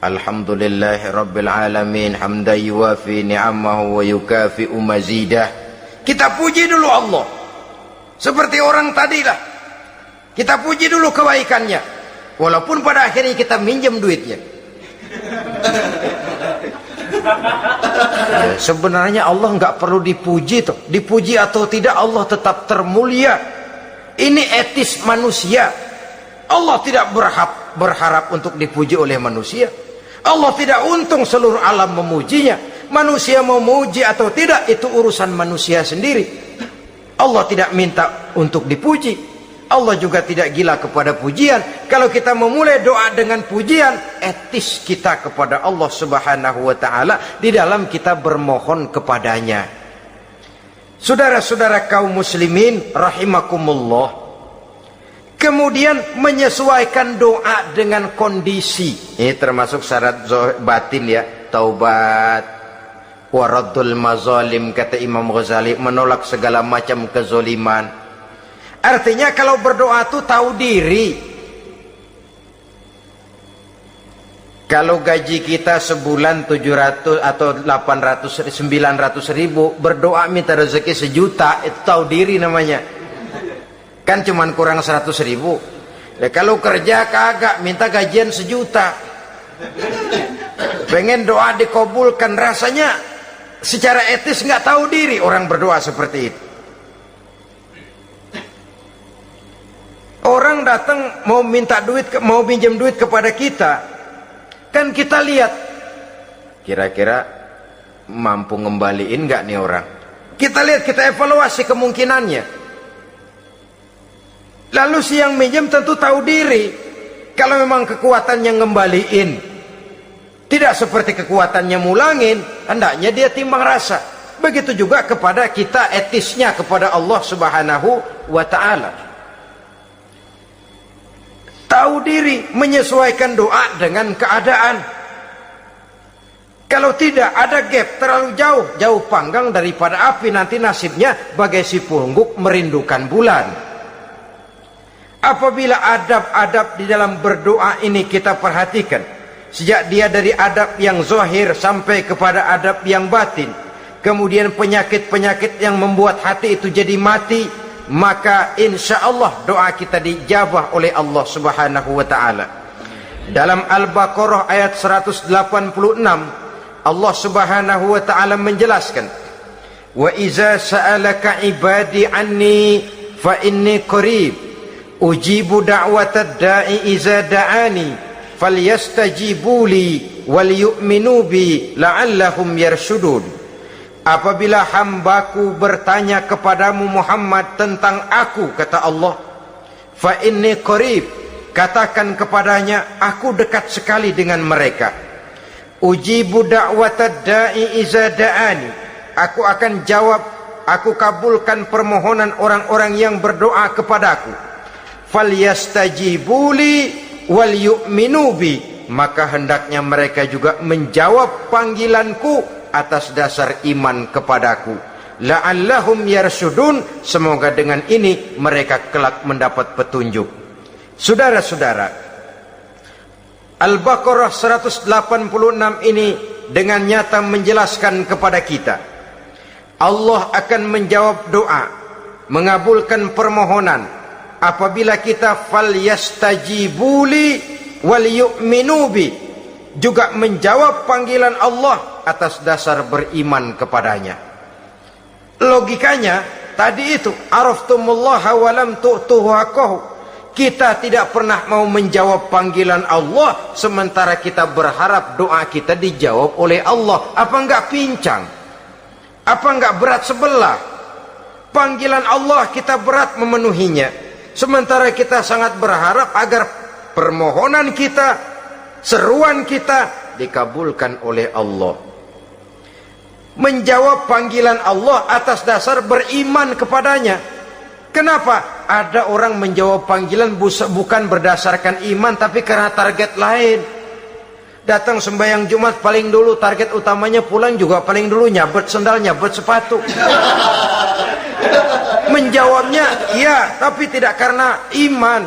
Alhamdulillahirabbil alamin hamdan yuwafi ni'amahu wa yukafi'u mazidah. Kita puji dulu Allah. Seperti orang tadi lah. Kita puji dulu kebaikannya. Walaupun pada akhirnya kita minjem duitnya. Sebenarnya Allah nggak perlu dipuji toh. Dipuji atau tidak Allah tetap termulia. Ini etis manusia. Allah tidak berharap untuk dipuji oleh manusia. Allah tidak untung seluruh alam memujinya. Manusia mau muji atau tidak itu urusan manusia sendiri. Allah tidak minta untuk dipuji. Allah juga tidak gila kepada pujian. Kalau kita memulai doa dengan pujian, etis kita kepada Allah Subhanahu wa taala di dalam kita bermohon kepadanya. Saudara-saudara kaum muslimin rahimakumullah. Kemudian menyesuaikan doa dengan kondisi. Ini termasuk syarat batin ya, taubat, waraddul mazalim kata Imam Ghazali, menolak segala macam kezoliman. Artinya kalau berdoa itu tahu diri. Kalau gaji kita sebulan 700 atau 800 900 ribu, berdoa minta rezeki 1 juta, itu tahu diri namanya. Kan cuman kurang 100 ribu. Ya, kalau kerja kagak minta gajian 1 juta. Pengen doa dikabulkan, rasanya secara etis nggak tahu diri orang berdoa seperti itu. Orang datang mau minta duit, mau pinjam duit kepada kita, kan kita lihat kira-kira mampu ngembaliin nggak nih orang. Kita lihat, kita evaluasi kemungkinannya. Lalu si yang minjem tentu tahu diri. Kalau memang kekuatannya ngembaliin tidak seperti kekuatannya mulangin, hendaknya dia timbang rasa. Begitu juga kepada kita etisnya kepada Allah Subhanahu wa ta'ala. Tahu diri, menyesuaikan doa dengan keadaan. Kalau tidak ada gap terlalu jauh panggang daripada api, nanti nasibnya bagai si pungguk merindukan bulan. Apabila adab-adab di dalam berdoa ini kita perhatikan, sejak dia dari adab yang zahir sampai kepada adab yang batin, kemudian penyakit-penyakit yang membuat hati itu jadi mati, maka insya Allah doa kita dijabah oleh Allah Subhanahu wa ta'ala. Dalam Al-Baqarah ayat 186 Allah Subhanahu wa ta'ala menjelaskan, wa iza sa'alaka ibadi anni fa inni qarib ujibu da'watad da'i iza da'ani falyastajibuli wal yu'minu bi la'allahum yarshudun. Apabila hambaku bertanya kepadamu Muhammad tentang aku, kata Allah, fa inni qarib, katakan kepadanya aku dekat sekali dengan mereka. Ujibu da'watad da'i iza da'ani, aku akan jawab aku kabulkan permohonan orang-orang yang berdoa kepadaku. Falyastajibuli wal yu'minu bi, maka hendaknya mereka juga menjawab panggilanku atas dasar iman kepadaku. La'allahum yarsudun, semoga dengan ini mereka kelak mendapat petunjuk. Saudara-saudara, Al-Baqarah 186 ini dengan nyata menjelaskan kepada kita, Allah akan menjawab doa, mengabulkan permohonan apabila kita falyastajibuli wal yu'minu bi, juga menjawab panggilan Allah atas dasar beriman kepadanya. Logikanya tadi itu, araftumullaha wa lam tu'tuhu haqqahu. Kita tidak pernah mau menjawab panggilan Allah sementara kita berharap doa kita dijawab oleh Allah. Apa enggak pincang? Apa enggak berat sebelah? Panggilan Allah kita berat memenuhinya, sementara kita sangat berharap agar permohonan kita, seruan kita dikabulkan oleh Allah. Menjawab panggilan Allah atas dasar beriman kepadanya. Kenapa? Ada orang menjawab panggilan bukan berdasarkan iman, tapi karena target lain. Datang sembahyang Jumat paling dulu, target utamanya pulang juga paling dulu nyabet sendal, nyabet sepatu. Menjawabnya ya, tapi tidak karena iman.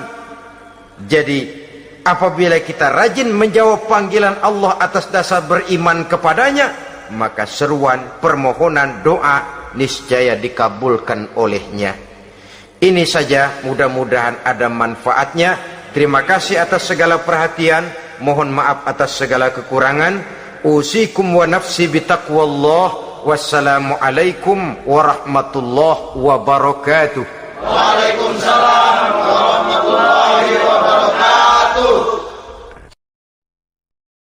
Jadi apabila kita rajin menjawab panggilan Allah atas dasar beriman kepadanya, maka seruan, permohonan, doa niscaya dikabulkan olehnya. Ini saja, mudah-mudahan ada manfaatnya. Terima kasih atas segala perhatian, mohon maaf atas segala kekurangan. Usikum wa nafsi bitaqwallah. Wassalamualaikum warahmatullahi wabarakatuh. Waalaikumsalam.